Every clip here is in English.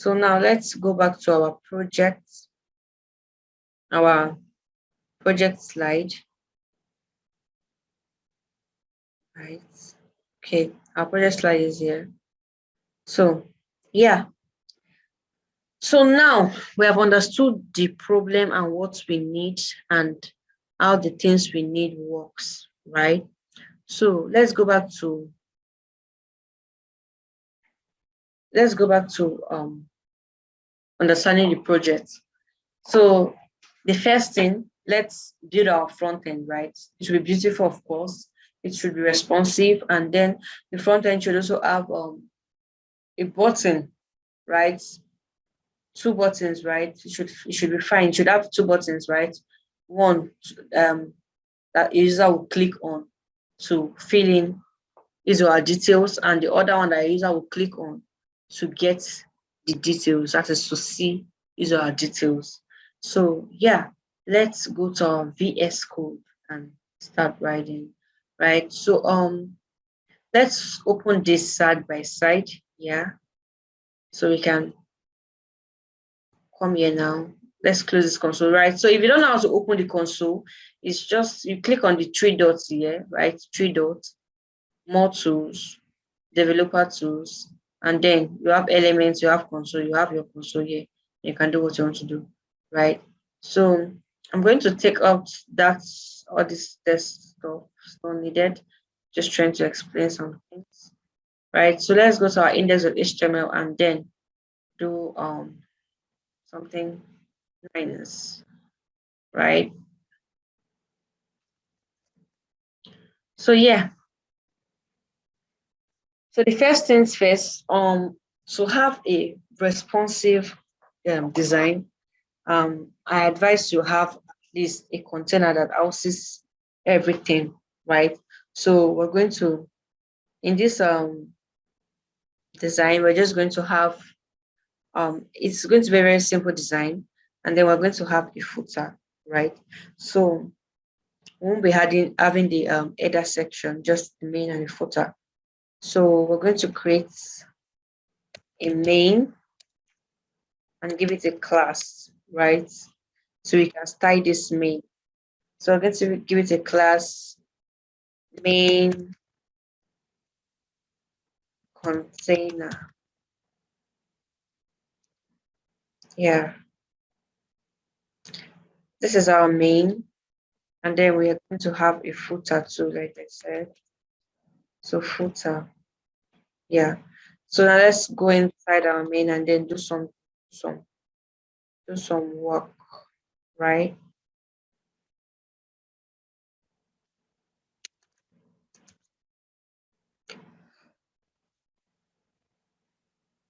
So now let's go back to our project slide. Right. Okay, our project slide is here. So yeah. So now we have understood the problem and what we need and how the things we need works, right? So let's go back to understanding the project. So the first thing, let's build our front end, right? It should be beautiful, of course. It should be responsive, and then the front end should also have a button, right? Two buttons, right? It should be fine. It should have two buttons, right? One that user will click on to fill in his or her details, and the other one that user will click on to get the details, that is to see his or her details. So yeah, let's go to our VS Code and start writing, right? So let's open this side by side, yeah. So we can come here now. Let's close this console, right? So if you don't know how to open the console, it's just you click on the three dots here, right? Three dots, more tools, developer tools, and then you have elements, you have console, you have your console here. You can do what you want to do, right? So I'm going to take out all this test stuff still needed. Just trying to explain some things, right? So let's go to our index of HTML and then do something nice, right? So yeah. So the first things first, to have a responsive design, I advise you have at least a container that houses everything, right? So we're going to, in this design, we're just going to have, it's going to be a very simple design, and then we're going to have a footer, right? So we won't be having the header section, just the main and the footer. So we're going to create a main and give it a class, right? So we can style this main. So I'm going to give it a class main container. Yeah. This is our main. And then we are going to have a footer too, like I said. So footer. Yeah. So now let's go inside our main and then do some work, right?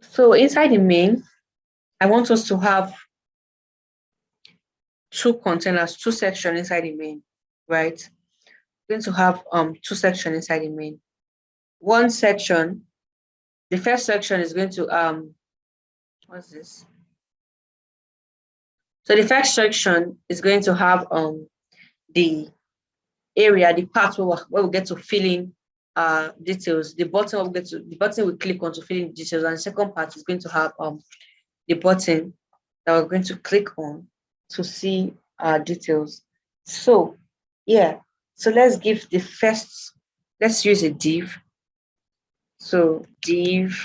So inside the main, I want us to have two containers, two sections inside the main, right? We're going to have two sections inside the main. One section, the first section is going to what's this? So the first section is going to have the area, the part where we get to fill in details. The button we click on to fill in details, and the second part is going to have the button that we're going to click on to see our details. So yeah, so let's use a div. So div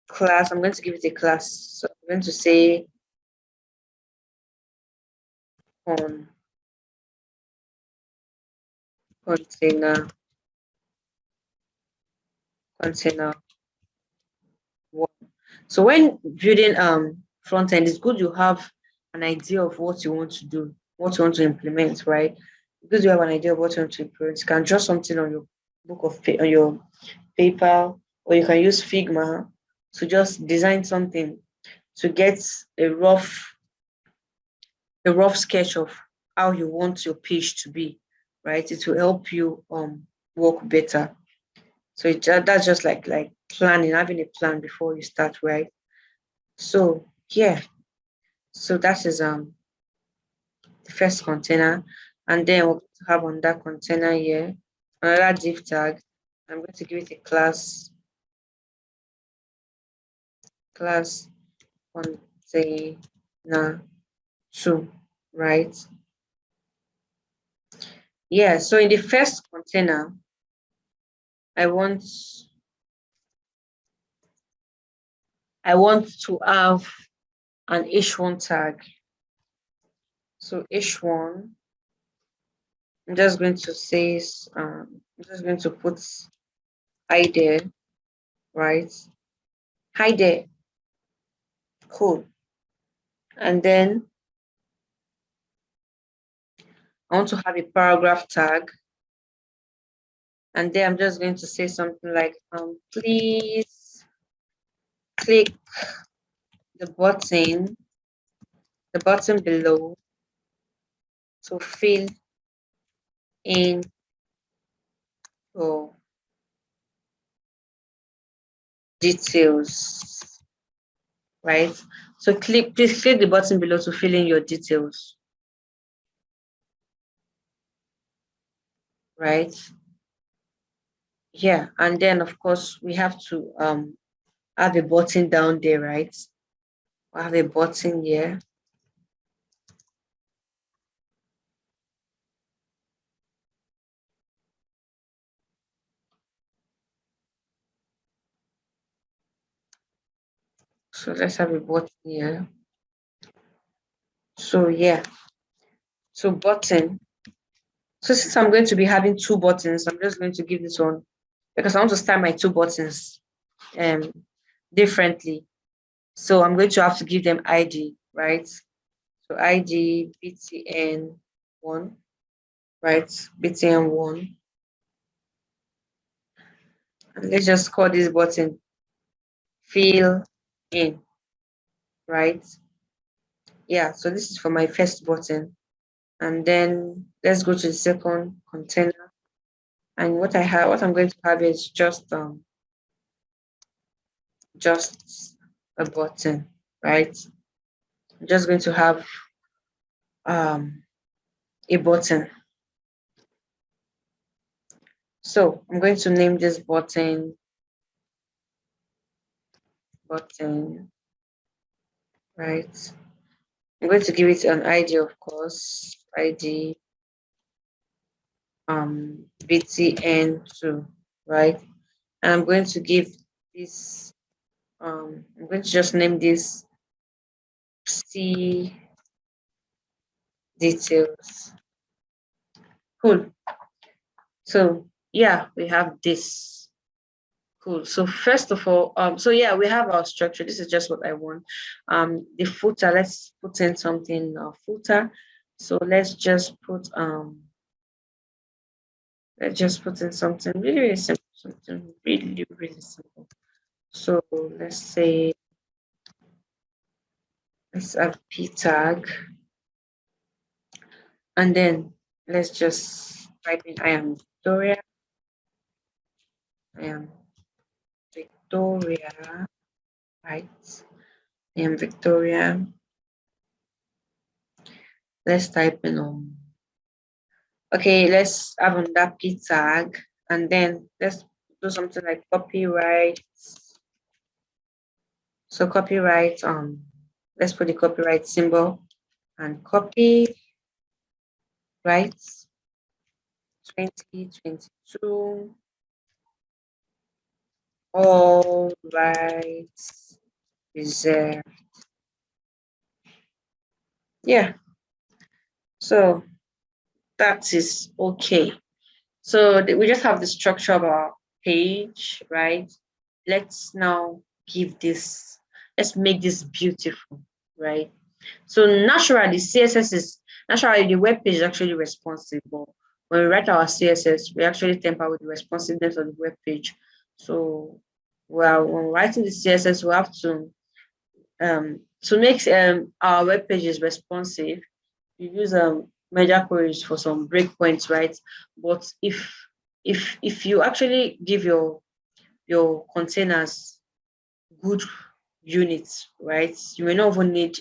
class, I'm going to give it a class. So I'm going to say container one. So when building front end, it's good you have an idea of what you want to do, what you want to implement, right? Because you have an idea of what you want to implement, you can draw something on your on your paper, or you can use Figma to just design something to get a rough sketch of how you want your page to be, right? It will help you work better. So that's just like planning, having a plan before you start, right? So yeah, so that is the first container, and then we'll have on that container here another div tag. I'm going to give it a class class container 2, right? Yeah, so in the first container, I want to have an h1 tag. So h1, I'm just going to say, I'm just going to put hi there, right? Hi there, cool. And then I want to have a paragraph tag. And then I'm just going to say something like, please click the button below to fill in your details, right? So please click the button below to fill in your details, right? Yeah, and then of course we have to have a button down there, right? We have a button here. So let's have a button here. So yeah, so button. So since I'm going to be having two buttons, I'm just going to give this one because I want to style my two buttons um differently. So I'm going to have to give them ID, right? So ID BTN1, right? BTN1. And let's just call this button fill in, right? Yeah, so this is for my first button. And then let's go to the second container. And what I'm going to have is just a button, right? I'm just going to have a button. So I'm going to name this button, right? I'm going to give it an ID, of course, ID BTN2, right? And I'm going to give this, I'm going to just name this C details. Cool. So yeah, we have this. Cool. So first of all, so yeah, we have our structure. This is just what I want. The footer, let's put in something footer. So let's just put in something really, really simple, something really, really simple. So let's have p tag, and then let's just type in I am Victoria. I am Victoria, right? I am Victoria. Let's type in okay, let's have on that p tag, and then let's do something like copyright. So copyright, let's put the copyright symbol and copy, right? 2022, all rights reserved. Yeah, so that is okay. So we just have the structure of our page, right? Let's now let's make this beautiful, right? So naturally, the web page is actually responsive. But when we write our CSS, we actually temper with the responsiveness of the web page. So when writing the CSS, we have to make our web pages responsive. You use measure queries for some breakpoints, right? But if you actually give your containers good units, right? You may not even need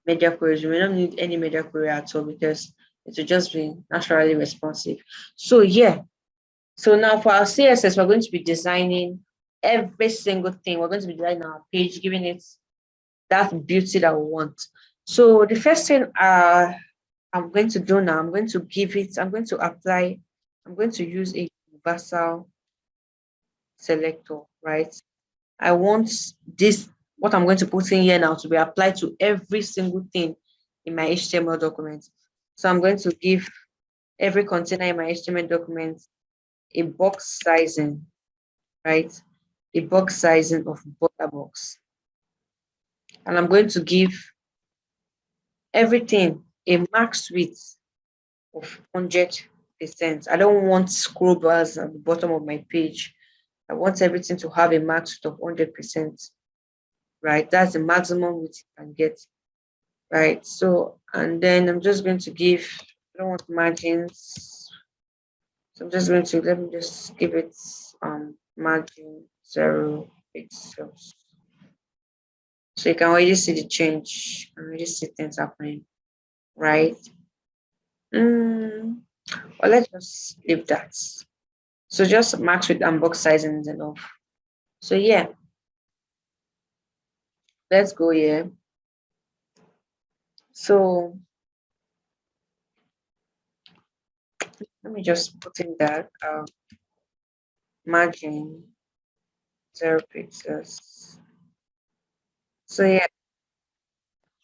media queries. You may not need any media query at all because it will just be naturally responsive. So yeah. So now for our CSS, we're going to be designing every single thing. We're going to be designing our page, giving it that beauty that we want. So the first thing I'm going to do now, I'm going to give it, I'm going to apply, I'm going to use a universal selector, right? I want this, what I'm going to put in here now, to be applied to every single thing in my HTML document. So I'm going to give every container in my HTML document a box sizing, right? A box sizing of border box. And I'm going to give everything a max width of 100%. I don't want scroll bars at the bottom of my page. I want everything to have a max width of 100%, right? That's the maximum width you can get, right? So, and then I'm just going to give, I don't want margins. So I'm just going to, let me just give it margin 0 pixels. So you can already see the change, you can already see things happening, right? Well, let's just leave that. So just max width and box sizing is enough. So yeah, let's go here. So let me just put in that margin 0 pixels. So yeah,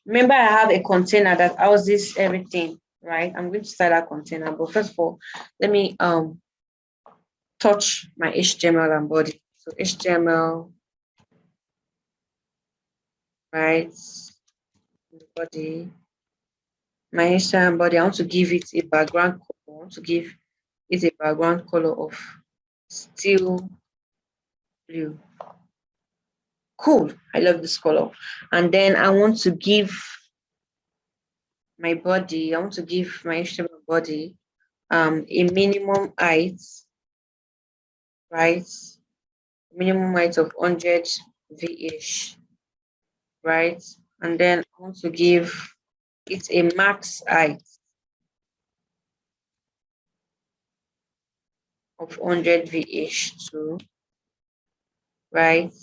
remember I have a container that houses everything, right? I'm going to start that container, but first of all, let me touch my HTML and body. So HTML, right? Body, my HTML and body. I want to give it a background color. I want to give it a background color of steel blue. Cool. I love this color. And then I want to give my body, I want to give my HTML body a minimum height, right? Minimum height of 100 VH, right? And then I want to give it a max height of 100 VH too, right?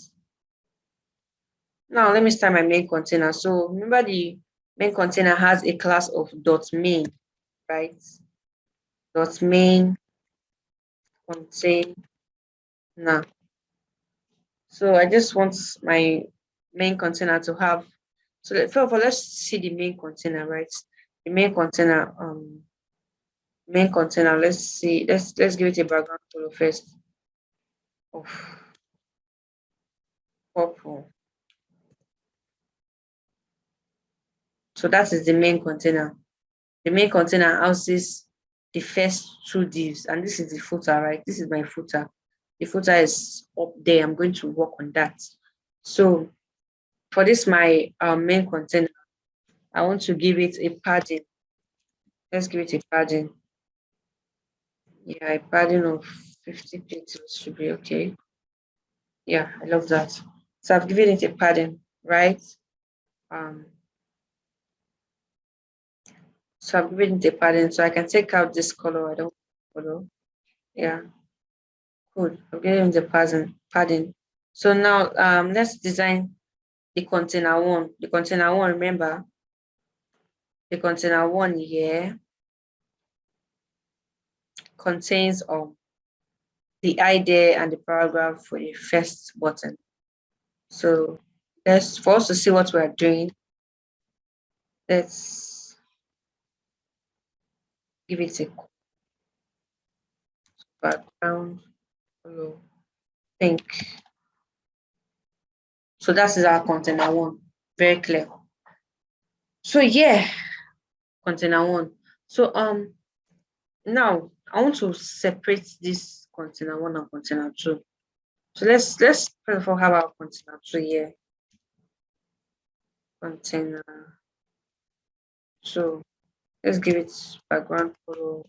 Now let me start my main container. So remember the main container has a class of .main, right? .main contain now. So I just want my main container to have, so first of all, let's see the main container, right? The main container, let's see, let's give it a background color first of purple. So that is the main container. The main container houses the first two divs, and this is the footer, right? This is my footer. The footer is up there. I'm going to work on that. So for this, my main container, I want to give it a padding. Let's give it a padding. Yeah, a padding of 50 pixels should be okay. Yeah, I love that. So I've given it a padding, right? Um, so I've given it a padding, so I can take out this color. I don't want color. Yeah, good. I've given it the padding. So now let's design the container one. The container one, remember, the container one here contains the idea and the paragraph for the first button. So let's, for us to see what we're doing, let's give it a background color pink. So that is our container one. Very clear. So yeah, container one. So now I want to separate this container one and container two. So let's first of all have our container two here. Container. So let's give it background color.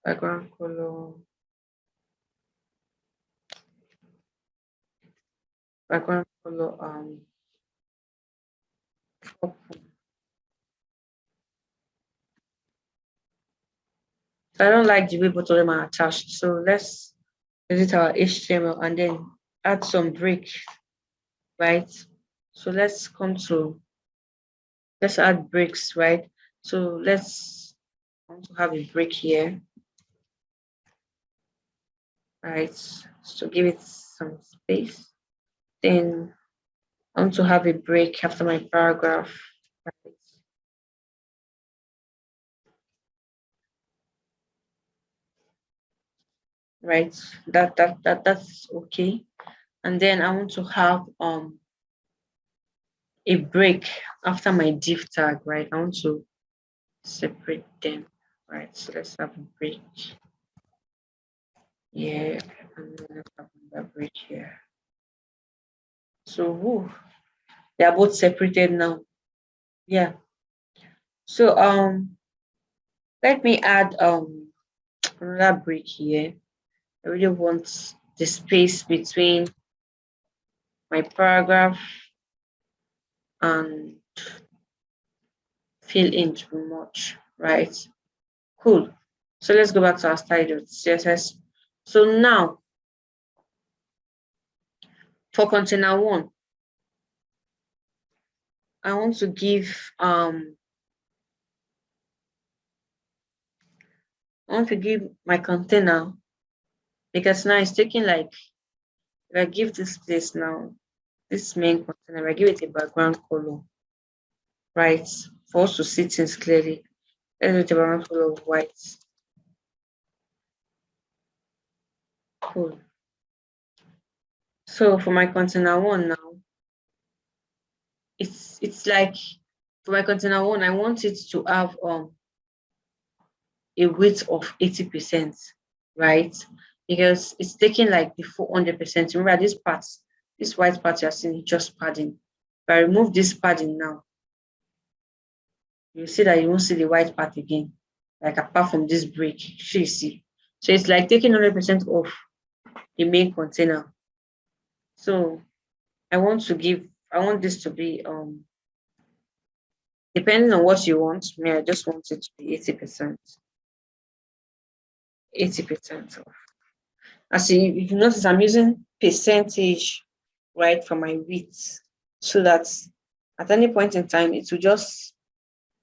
Background color. Background color purple. So I don't like the way both of them are attached. So let's edit our HTML, and then add some break, right? So let's add breaks, right? So I want to have a break here, right? So give it some space. Then I want to have a break after my paragraph, right? Right. That's okay. And then I want to have a break after my div tag, right? I want to separate them, right? So let's have a break here, and then let's have another break here. So they are both separated now. Yeah. So let me add another break here. I really want the space between my paragraph and fill in too much, right? Cool. So let's go back to our style.css. So now for container one, I want to give my container, because now it's taking like, if I give this place now, this main container, I give it a background color, right? For us to see things clearly. Let's do a background color of white. Cool. So for my container one now, it's like, for my container one, I want it to have a width of 80%, right? Because it's taking like the 400%. Remember this part, this white part you're seeing is just padding. If I remove this padding now, you see that you won't see the white part again. Like apart from this break, you see. So it's like taking 100% off the main container. So I want this to be depending on what you want. Me, I just want it to be 80%. 80% off. As if you notice, I'm using percentage, right, for my width, so that at any point in time, it will just,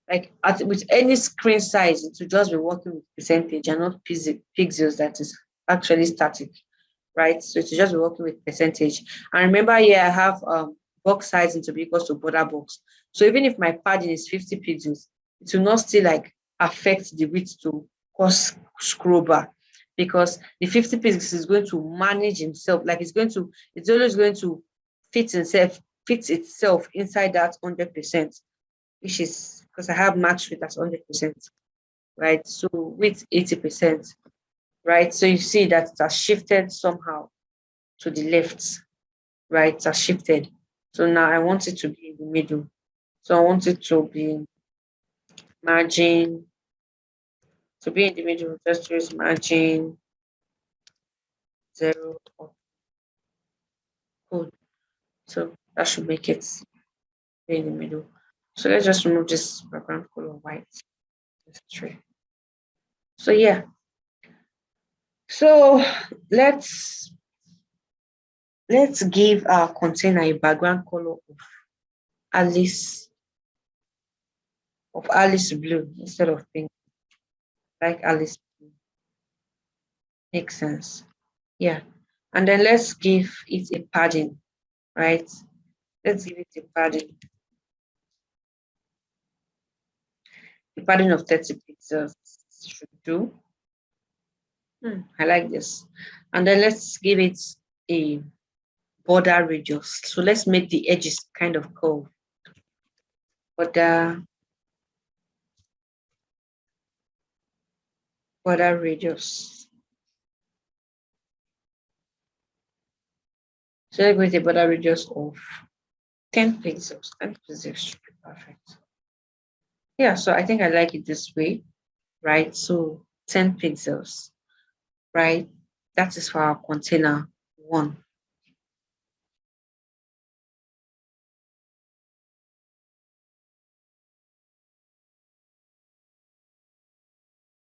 like with any screen size, it will just be working with percentage and not pixels that is actually static, right? So it will just be working with percentage. And remember here, I have box sizing to be equal to border box. So even if my padding is 50 pixels, it will not still like affect the width to cause scroll bar, because the 50 pixels is going to manage himself, like it's always going to fit itself inside that 100%, which is because I have max width at 100%, right? So with 80%, right? So you see that it has shifted somehow to the left, right? It has shifted. So now I want it to be in the middle. So I want it to be margin, to be in the middle, just use margin 0. Cool. So that should make it be in the middle. So let's just remove this background color white. This tray. So yeah. So let's give our container a background color of Alice blue instead of pink, like Alice blue. Makes sense. Yeah. And then let's give it a padding, right? Let's give it a padding. The padding of 30 pixels should do. I like this. And then let's give it a border radius. So let's make the edges kind of curve. Border radius. So let's give it a border radius of 10 pixels. 10 pixels should be perfect. Yeah, so I think I like it this way, right? So 10 pixels, right? That is for our container one.